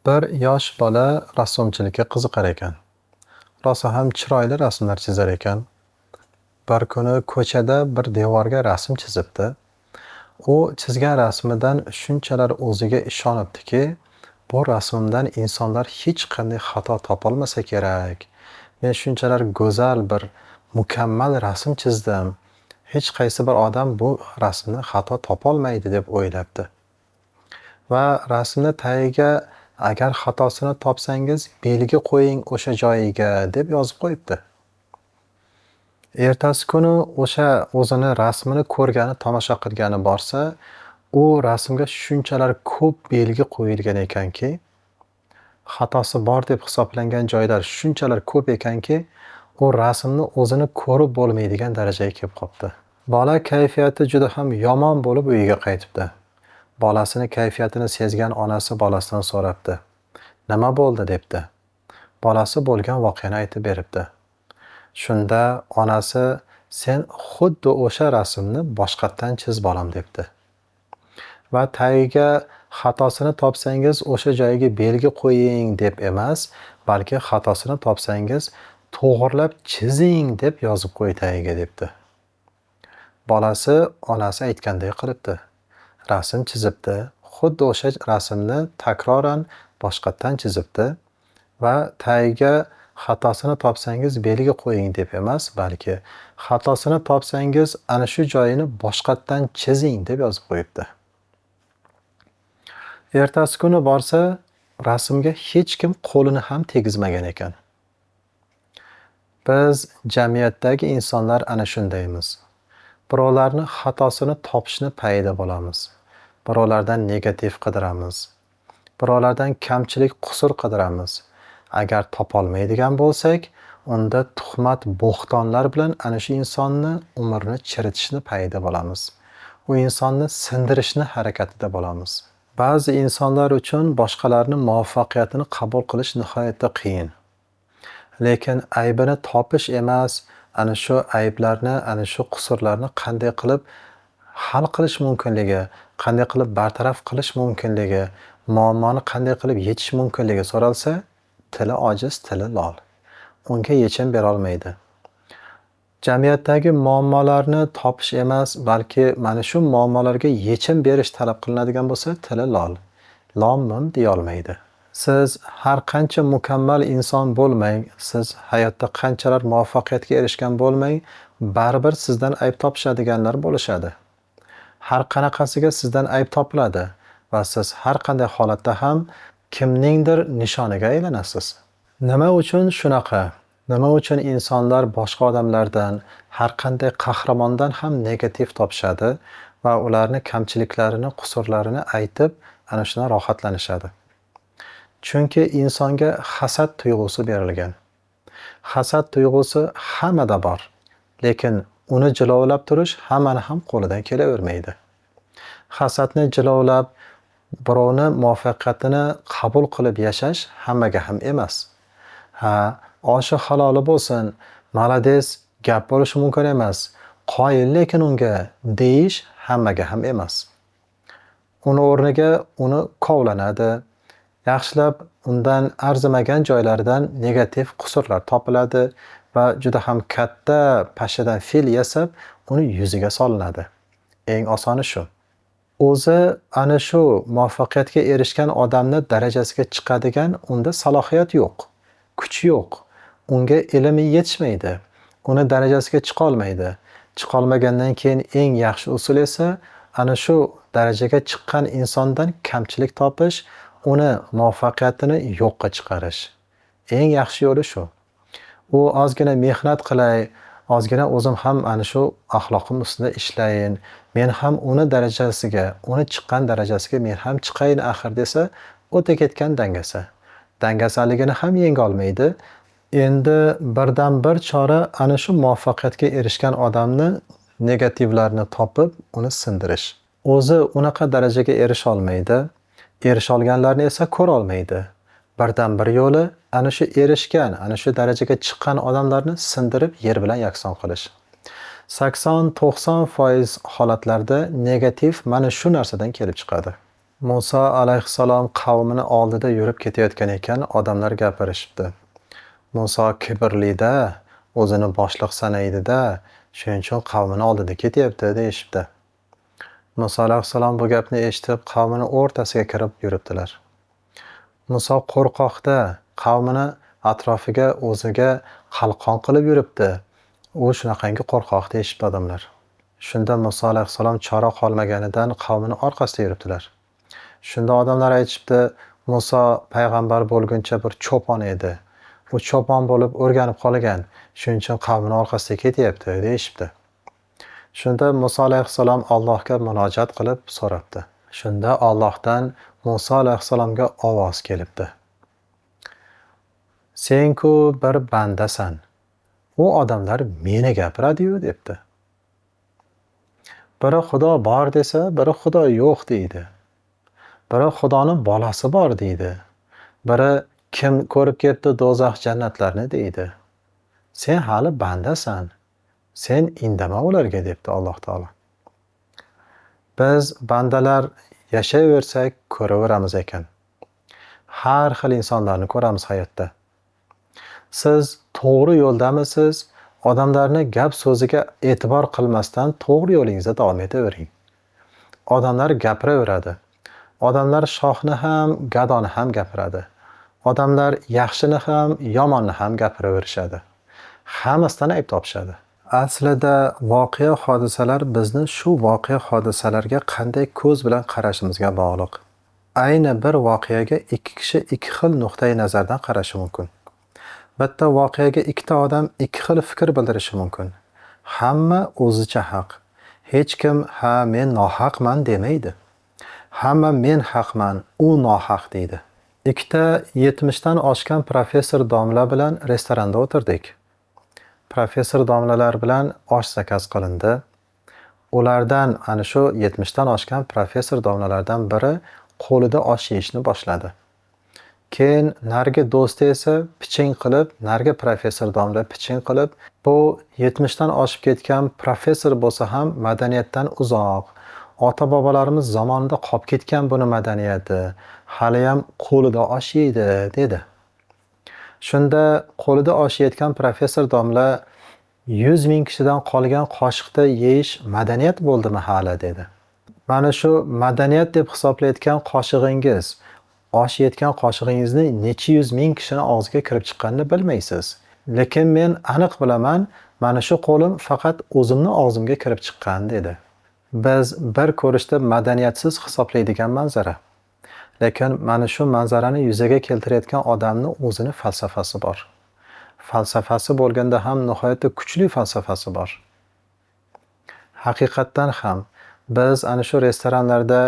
Bir yosh bola rassomchilikka qiziqar ekan. Rosa ham chiroyli rasmlar chizar ekan. Bir kuni ko'chada bir devorga rasm chizibdi. U chizgan rasmidan shunchalar o'ziga ishonibdiki, bu rasmimdan insonlar hech qanday xato topolmasa kerak. Men shunchalar go'zal bir mukammal rasm chizdim. Hech qaysi bir odam bu rasmni xato topolmaydi deb o'ylabdi. Va rasmni tagiga agar xatosini topsangiz belgi qo'ying o'sha joyiga deb yozib qo'yibdi. Ertasi kuni o'sha o'zini rasmini ko'rgani, tomosha qilgani borsa, u rasmga shunchalar ko'p belgi qo'yilgan ekanki, xatosi bor deb hisoblangan joylar shunchalar ko'p ekanki, u rasmni o'zini ko'rib bo'lmaydigan darajaga kelib qolibdi. Bola kayfiyati juda ham yomon bo'lib uyiga qaytibdi. Bolasini kayfiyatini sezgan onasi bolasidan so'rabdi. Nima bo'ldi debdi. Bolasi bo'lgan voqeani aytib beribdi. Shunda onasi sen xuddi o'sha rasmni boshqatdan chiz bolam debdi. Va tagiga xatosini topsangiz o'sha joyiga belgi qo'ying deb emas, balki xatosini topsangiz to'g'rilab chizing deb yozib qo'y tagiga debdi. Bolasi onasi aytganday qilibdi. Rasm chizibdi, xuddi o'sha rasmni takroran boshqatdan chizibdi va tagiga xatosini topsangiz belgi qo'ying deb emas, balki xatosini topsangiz ana shu joyini boshqatdan chizing deb yozib qo'yibdi. Ertasi kuni borsa, rasmga hech kim qo'lini ham tegizmagan ekan. Biz jamiyatdagi insonlar ana shundaymiz. Birovlarni xatosini topishni payida bo'lamiz. Birovlardan negativ qidiramiz. Birovlardan kamchilik, qusur qidiramiz. Agar topolmaydigan bo'lsak, unda tuhmat, bo'xtonlar bilan ana shu insonni umrini chiritishni payida bo'lamiz. U insonni sindirishni harakatida bo'lamiz. Ba'zi insonlar uchun boshqalarning muvaffaqiyatini qabul qilish nihoyatda qiyin. Lekin aybini topish emas, ana shu ayblarni, ana shu qusurlarni qanday qilib hal qilish mumkinligi, qanday qilib bartaraf qilish mumkinligi, muammoni qanday qilib yechish mumkinligi so'ralsa, tili ojiz, tili lol. Unga yechim bera olmaydi. Jamiyatdagi muammolarni topish emas, balki mana shu muammolarga yechim berish talab qilinadigan bo'lsa, tili lol. Lom-mim deya olmaydi. Siz har qancha mukammal inson bo'lmang, siz hayotda qanchalar muvaffaqiyatga erishgan bo'lmang, baribir sizdan ayb topishadiganlar bo'lishadi. Har qanaqasiga sizdan ayb topiladi va siz har qanday holatda ham kimningdir nishoniga aylanasiz. Nima uchun shunaqa? Nima uchun insonlar boshqa odamlardan, har qanday qahramondan ham negativ topishadi va ularni kamchiliklarini, qusurlarini aytib, ana shundan rohatlanishadi? Chunki insonga hasad tuyg'usi berilgan. Hasad tuyg'usi hammada bor, lekin uni jilovlab turish hammani ham qo'lidan kelavermaydi. Hasadni jilovlab, birovni muvaffaqiyatini qabul qilib yashash hammaga ham emas. Ha, oshi haloli bo'lsin, malades gap bo'lishi mumkin emas. Qoyil lekin unga deyish hammaga ham emas. Uni o'rniga uni kovlanadi. Yaxshilab undan arzimagan joylaridan negativ qusurlar topiladi va juda ham katta pashadan fil yasab, uni yuziga solinadi. Eng osoni shu. O'zi ana shu muvaffaqiyatga erishgan odamni darajasiga chiqadigan unda salohiyat yo'q, kuch yo'q. Unga ilmi yetishmaydi. Uni darajasiga chiqa olmaydi. Chiqa olmagandan keyin eng yaxshi usul esa ana shu darajaga chiqqan insondan kamchilik topish, uni muvaffaqiyatini yo'qqa chiqarish. Eng yaxshi yo'li shu. U ozgina mehnat qilay, ozgina o'zim ham ana shu axloqim ustida ishlayin, men ham uni darajasiga, uni chiqqan darajasiga men ham chiqayin axir desa, o'ta ketgan dangasa. Dangasaligini ham yenga olmaydi. Endi birdan bir chora ana shu muvaffaqiyatga erishgan odamni negativlarni topib, uni sindirish. O'zi unaqa darajaga erisha olmaydi. Erisha olganlarni esa ko'ra olmaydi. Birdan bir yo'li ana shu erishgan, ana shu darajaga chiqqan odamlarni sindirib yer bilan yakson qilish. 80-90% holatlarda negativ mana shu narsadan kelib chiqadi. Musa alayhissalom qavmini oldida yurib ketayotgan ekan, odamlar gapirishibdi. Musa kibrli-da, o'zini boshliq sanaydi-da, shuning uchun qavmini oldida ketyapti deyishibdi. Musa alayhissalom bu gapni eshitib, qavmini o'rtasiga kirib yuribdilar. Musa qo'rqoqda, qavmini atrofiga o'ziga qalqon qilib yuribdi. U shunaqangi qo'rqoq deyishibdi odamlar. Shunda Musa alayhissalom chora qolmaganidan qavmini orqasida yuribdilar. Shunda odamlar aytishibdi, Musa payg'ambar bo'lguncha bir cho'pon edi. U cho'pon bo'lib o'rganib qolgan, shuning uchun qavmini orqasida ketyapti deyishibdi. Shunda Musa alayhissalom Allohga munojat qilib so'rabdi. Shunda Allohdan Musa alayhissalomga ovoz kelibdi. Sen-ku bir bandasan. U odamlar meni gapiradi-yu debdi. Biri Xudo bor desa, biri Xudo yo'q deydi. Biri Xudoning bolasi bor deydi. Biri kim ko'rib ketdi do'zax jannatlarni deydi. Sen hali bandasan. Sen indama ularga debdi Alloh taolo. Biz bandalar yashayversak ko'raveramiz ekan. Har xil insonlarni ko'ramiz hayotda. Siz to'g'ri yo'ldamisiz? Odamlarni gap so'ziga e'tibor qilmasdan to'g'ri yo'lingizda davom etavering. Odamlar gapiraveradi. Odamlar shohni ham, gadoni ham gapiradi. Odamlar yaxshini ham, yomonni ham gapiraverishadi. Hammasidan ayb topishadi. Aslida voqea hodisalar bizni shu voqea hodisalarga qanday ko'z bilan qarashimizga bog'liq. Ayni bir voqeaga ikki kishi ikki xil nuqtai nazardan qarashi mumkin. Bitta voqeaga ikkita odam ikki xil fikr bildirishi mumkin. Hamma o'zicha haq. Hech kim ha men nohaqman demaydi. Hamma men haqman, u nohaq deydi. Ikkita 70 dan oshgan professor domla bilan restoranda o'tirdik. Professor domlalar bilan osh zakaz qilindi. Ulardan ana shu 70 dan oshgan professor domlalardan biri qo'lida osh yeyishni boshladi. Keyin nargi do'sti esa piching qilib, nargi professor domla piching qilib, bu 70 dan oshib ketgan professor bo'lsa ham madaniyatdan uzoq. Ota-bobolarimiz zamonida qolib ketgan buni madaniyati, hali ham qo'lida osh yeydi dedi. Shunda qo'lida osh yeyotgan professor domla 100 ming kishidan qolgan qoshiqda yeyish madaniyat bo'ldimi hali dedi. Mana shu madaniyat deb hisoblayotgan qoshig'ingiz, osh yetgan qoshig'ingizni necha 100 ming kishini og'ziga kirib chiqqanini bilmaysiz. Lekin men aniq bilaman, mana shu qo'lim faqat o'zimni og'zimga kirib chiqqan dedi. Biz bir ko'rishda madaniyatsiz hisoblaydigan manzara. Lekin mana shu manzarani yuzaga keltirayotgan odamning o'zini falsafasi bor. Falsafasi bo'lganda ham nihoyatda kuchli falsafasi bor. Haqiqatdan ham biz ana shu restoranlarda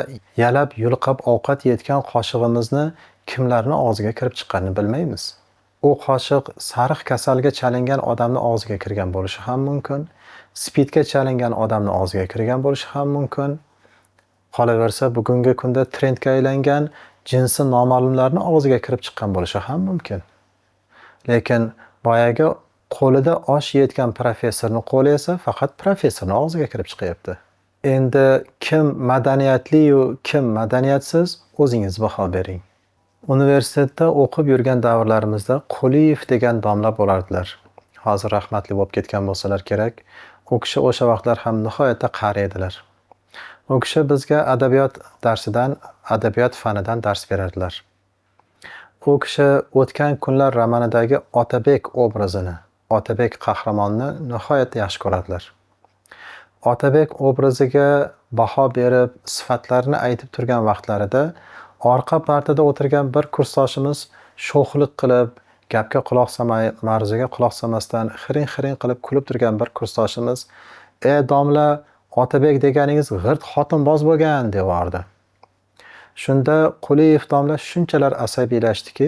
yalab yulqab ovqat yeyotgan qoshig'imizni kimlarning og'ziga kirib chiqqanini bilmaymiz. U qoshiq sariq kasalga chalingan odamning og'ziga kirgan bo'lishi ham mumkin, spidga chalingan odamning og'ziga kirgan bo'lishi ham mumkin. Qolaversa, bugungi kunda trendga aylangan jinsi noma'lumlarning og'ziga kirib chiqqan bo'lishi ham mumkin. Lekin boyagi qo'lida osh yeyotgan professorning qo'li esa faqat professorning og'ziga kirib chiqyapti. Endi kim madaniyatli-yu, kim madaniyatsiz, o'zingiz baho bering. Universitetda o'qib yurgan davrlarimizda Quliyev degan domla bo'lardilar. Hozir rahmatli bo'lib ketgan bo'lsalar kerak. U kishi o'sha vaqtlar ham nihoyatda qari edilar. U kishi bizga adabiyot fanidan dars berardilar. U kishi o'tgan kunlar romanidagi Otabek obrazini, Otabek qahramonni nihoyatda yaxshi ko'radilar. Otabek obraziga baho berib, sifatlarini aytib turgan vaqtlarida orqa partada o'tirgan bir kursdoshimiz sho'xlik qilib, gapga quloq solmay, mavzuga quloq solmasdan xiring-xiring qilib kulib turgan bir kursdoshimiz, domla, Otabek deganingiz g'irt xotinboz bo'lgan devordi. Shunda Quliyev domla shunchalar asabiylashdiki,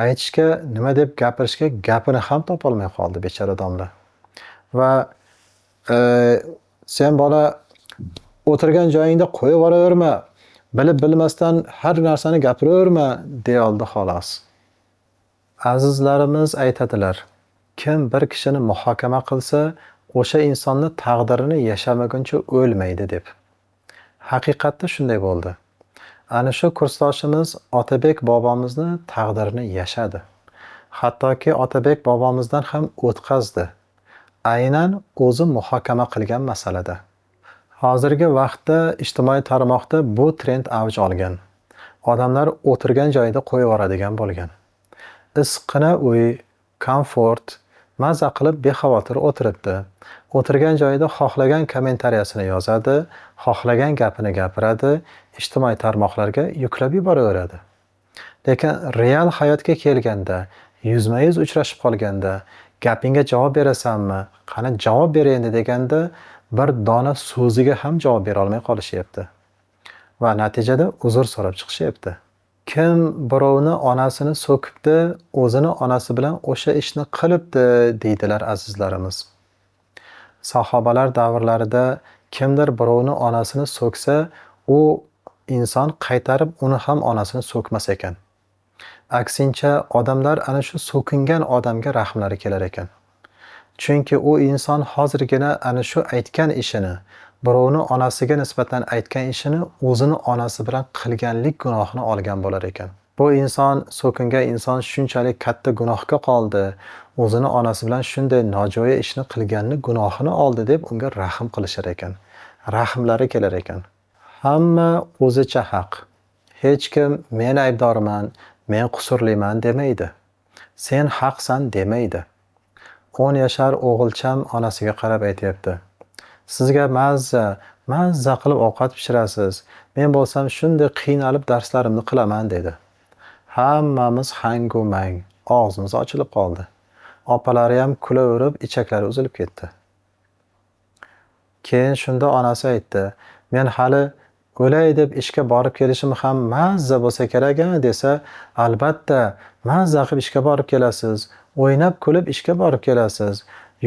aytishga, nima deb gapirishga gapini ham topolmay qoldi bechora domla. Va sen bola o'tirgan joyingda qo'yib yuboraverma, bilib bilmasdan har narsani gapiraverma deya oldi xolos. Azizlarimiz aytadilar, kim bir kishini muhokama qilsa, o'sha insonni taqdirini yashamaguncha o'lmaydi deb. Haqiqatda shunday bo'ldi. Ana shu kursdoshimiz Otabek bobomizni taqdirini yashadi. Hattoki Otabek bobomizdan ham o'tkazdi. Aynan o'zi muhokama qilgan masalada. Hozirgi vaqtda ijtimoiy tarmoqda bu trend avj olgan. Odamlar o'tirgan joyida qo'yib yuboradigan bo'lgan. Issiqqina uy, komfort, maza qilib bexavotir o'tiribdi. O'tirgan joyida xohlagan kommentariyasini yozadi, xohlagan gapini gapiradi, ijtimoiy tarmoqlarga yuklab yuboraveradi. Lekin real hayotga kelganda, yuzma-yuz uchrashib qolganda, gapingga javob berasanmi? Qani javob ber endi deganda, bir dona so'ziga ham javob bera olmay qolishyapti. Va natijada uzr so'rab chiqishyapti. Kim birovni onasini so'kibdi, o'zini onasi bilan o'sha ishni qilibdi, deydilar azizlarimiz. Sahobalar davrlarida kimdir birovni onasini so'ksa, u inson qaytarib uni ham onasini so'kmas ekan. Aksincha, odamlar ana shu so'kingan odamga rahmlari kelar ekan. Chunki u inson hozirgina ana shu aytgan ishini, birovni onasiga nisbatan aytgan ishini o'zini onasi bilan qilganlik gunohini olgan bo'lar ekan. Bu inson, so'kingan inson shunchalik katta gunohga qoldi, o'zini onasi bilan shunday nojo'ya ishni qilganlik gunohini oldi deb unga rahm qilishar ekan. Rahmlari kelar ekan. Hamma o'zicha haq. Hech kim men aybdorman, men qusurliman demaydi. Sen haqsan demaydi. 10 yashar o'g'ilcham onasiga qarab aytayapti. Sizga mazza qilib ovqat pishirasiz. Men bo'lsam shunday qiynalib darslarimni qilaman dedi. Hammamiz hangu mang, og'zimiz ochilib qoldi. Opalari ham kulaverib, ichaklari uzilib ketdi. Keyin shunda onasi aytdi, men hali o'lay deb ishga borib kelishim ham mazza bo'lsa kerak desa, albatta mazza qilib ishga borib kelasiz, o'ynab kulib ishga borib kelasiz.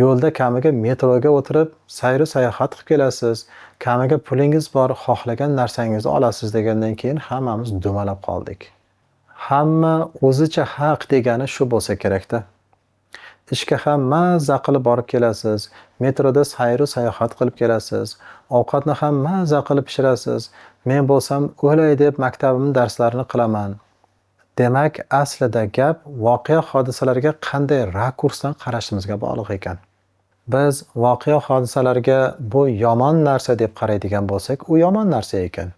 Yo'lda kamiga metroga o'tirib, sayr sayohat qilib kelasiz. Kamiga pulingiz bor, xohlagan narsangizni olasiz degandan keyin hammamiz dumalab qoldik. Hamma o'zicha haq degani shu bo'lsa kerakda. Ishga ham mazza qilib borib kelasiz, metroda sayr sayohat qilib kelasiz, ovqatni ham mazza qilib pishirasiz. Men bo'lsam o'lay deb maktabimning darslarini qilaman. Demak, aslida gap voqea hodisalarga qanday rakursdan qarashimizga bog'liq ekan. Biz voqea hodisalarga bu yomon narsa deb qaraydigan bo'lsak, u yomon narsa ekan.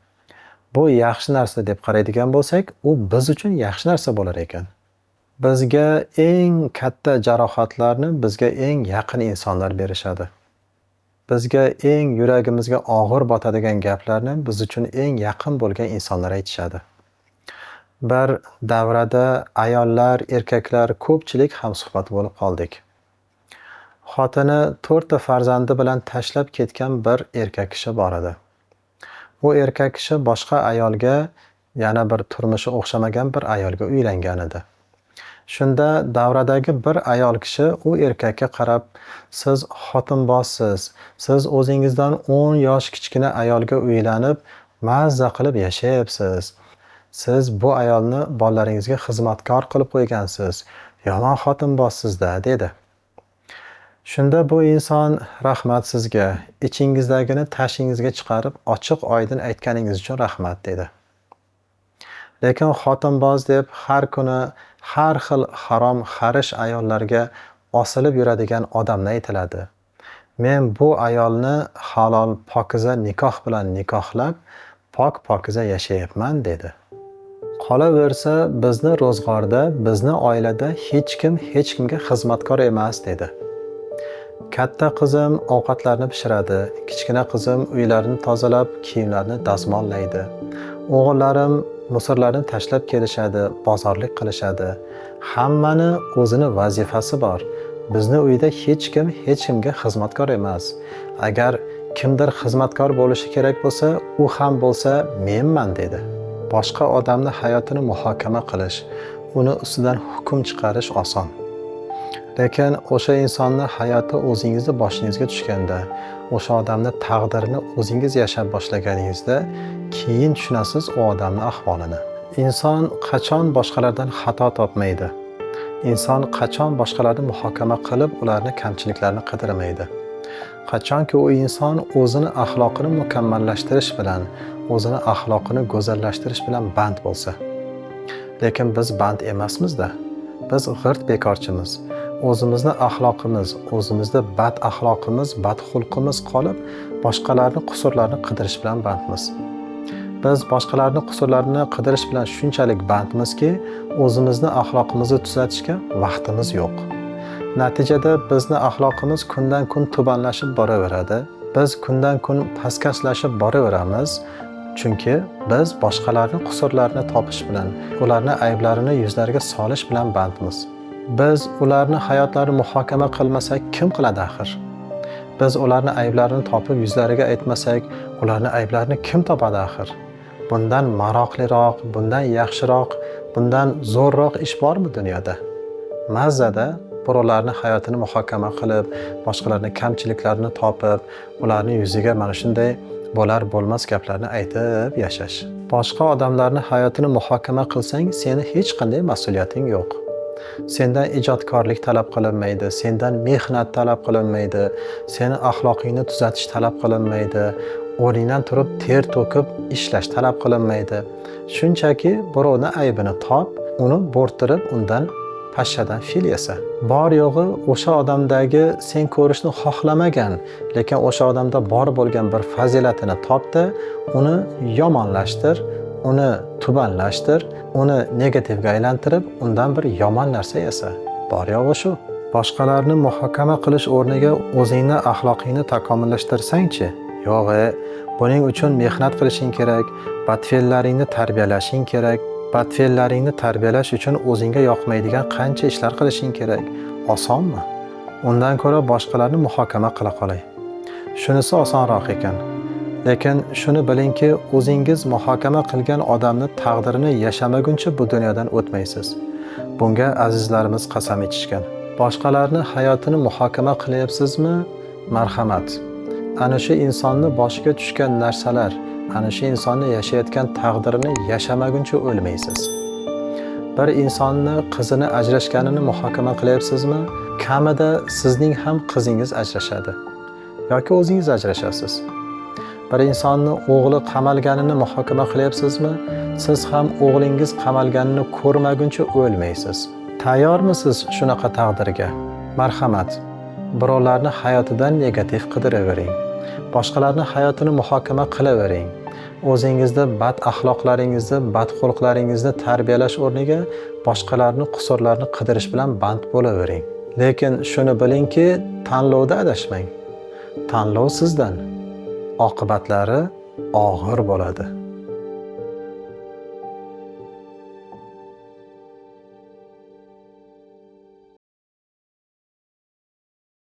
Bu yaxshi narsa deb qaraydigan bo'lsak, u biz uchun yaxshi narsa bo'lar ekan. Bizga eng katta jarohatlarni bizga eng yaqin insonlar berishadi. Bizga eng yuragimizga og'ir botadigan gaplarni biz uchun eng yaqin bo'lgan insonlar aytishadi. Bir davrada ayollar, erkaklar ko'pchilik hamsuhbat bo'lib qoldik. Xotini 4 ta farzandi bilan tashlab ketgan bir erkak kishi bor edi. Bu erkak kishi boshqa ayolga, yana bir turmushi o'xshamagan bir ayolga uylangan edi. Shunda davradagi bir ayol kishi u erkakka qarab, siz xotinbozsiz, siz o'zingizdan 10 yosh kichkina ayolga uylanib, mazza qilib yashayapsiz. Siz bu ayolni bolalaringizga xizmatkor qilib qo'ygansiz. Yomon xotinbozsiz-da, dedi. Shunda bu inson rahmat sizga, ichingizdagini tashingizga chiqarib, ochiq-oydin aytganingiz uchun rahmat dedi. Lekin xotinboz deb har kuni har xil harom xarish ayollarga osilib yuradigan odamlar aytiladi. Men bu ayolni halol pokiza nikoh bilan nikohlab, pok-pokiza yashayapman dedi. Qolaversa, bizni ro'zg'orda, bizni oilada hech kimga xizmatkor emas dedi. Katta qizim ovqatlarni pishiradi, kichkina qizim uylarni tozalab, kiyimlarni dazmollaydi. O'g'illarim musorlarni tashlab kelishadi, bozorlik qilishadi. Hammani o'zini vazifasi bor. Bizni uyda hech kimga xizmatkor emas. Agar kimdir xizmatkor bo'lishi kerak bo'lsa, u ham bo'lsa menman dedi. Boshqa odamni hayotini muhokama qilish, uni ustidan hukm chiqarish oson. Lekin o'sha insonni hayoti o'zingizning boshingizga tushganda, o'sha odamning taqdirini o'zingiz yashab boshlaganingizda, keyin tushunasiz u odamning ahvolini. Inson qachon boshqalardan xato topmaydi. Inson qachon boshqalarni muhokama qilib, ularning kamchiliklarini qidirmaydi. Qachonki u inson o'zini axloqini mukammallashtirish bilan, o'zini axloqini go'zallashtirish bilan band bo'lsa. Lekin biz band emasmiz-da. Biz g'irt bekorchimiz. O'zimizni axloqimiz, o'zimizda bad axloqimiz, bad xulqimiz qolib, boshqalarning qusurlarini qidirish bilan bandmiz. Biz boshqalarning qusurlarini qidirish bilan shunchalik bandmizki, o'zimizni axloqimizni tuzatishga vaqtimiz yo'q. Natijada bizni axloqimiz kundan kun tubanlashib boraveradi. Biz kundan kun pastkashlashib boraveramiz. Chunki biz boshqalarning qusurlarini topish bilan, ularning ayblarini yuzlariga solish bilan bandmiz. Biz ularni hayotlarini muhokama qilmasak, kim qiladi axir? Biz ularning ayblarini topib yuzlariga aytmasak, ularning ayblarini kim topadi axir? Bundan maroqliroq, bundan yaxshiroq, bundan zo'rroq ish bormi dunyoda? Mazzada birovlarning hayotini muhokama qilib, boshqalarning kamchiliklarini topib, ularning yuziga mana shunday bo'lar bo'lmas gaplarni aytib yashash. Boshqa odamlarning hayotini muhokama qilsang, seni hech qanday mas'uliyating yo'q. Sendan ijodkorlik talab qilinmaydi, sendan mehnat talab qilinmaydi, seni axloqingni tuzatish talab qilinmaydi, o'rningdan turib ter to'kib ishlash talab qilinmaydi. Shunchaki birovning aybini top, uni bo'rttirib, undan pashshadan fil yasa. Bor yo'g'i o'sha odamdagi sen ko'rishni xohlamagan, lekin o'sha odamda bor bo'lgan bir fazilatini topdi, uni yomonlashtir, uni tubanlashtir, uni negativga aylantirib, undan bir yomon narsa yasa. Bor yo'g'i shu. Boshqalarni muhokama qilish o'rniga o'zingni axloqingni takomillashtirsang-chi? Yo'g'i, buning uchun mehnat qilishing kerak, badfe'llaringni tarbiyalashing kerak. Badfe'llaringni tarbiyalash uchun o'zingga yoqmaydigan qancha ishlar qilishing kerak. Osonmi? Undan ko'ra boshqalarni muhokama qila qolay. Shunisi osonroq ekan. Lekin shuni bilingki, o'zingiz muhokama qilgan odamni taqdirini yashamaguncha bu dunyodan o'tmaysiz. Bunga azizlarimiz qasam ichishgan. Boshqalarni hayotini muhokama qilyapsizmi? Marhamat. Ana shu insonni boshiga tushgan narsalar, ana shu insonni yashayotgan taqdirini yashamaguncha o'lmaysiz. Bir insonni qizini ajrashganini muhokama qilyapsizmi? Kamida sizning ham qizingiz ajrashadi yoki o'zingiz ajrashasiz. Bir insonni o'g'li qamalganini muhokama qilyapsizmi? Siz ham o'g'lingiz qamalganini ko'rmaguncha o'lmaysiz. Tayyormisiz shunaqa taqdirga? Marhamat. Birovlarning hayotidan negativ qidiravering. Boshqalarning hayotini muhokama qilavering. O'zingizda bad axloqlaringizni, bad xulqlaringizni tarbiyalash o'rniga boshqalarning qusurlarini qidirish bilan band bo'lavering. Lekin shuni bilingki, tanlovda adashmang. Tanlov sizdan. Oqibatlari og'ir bo'ladi.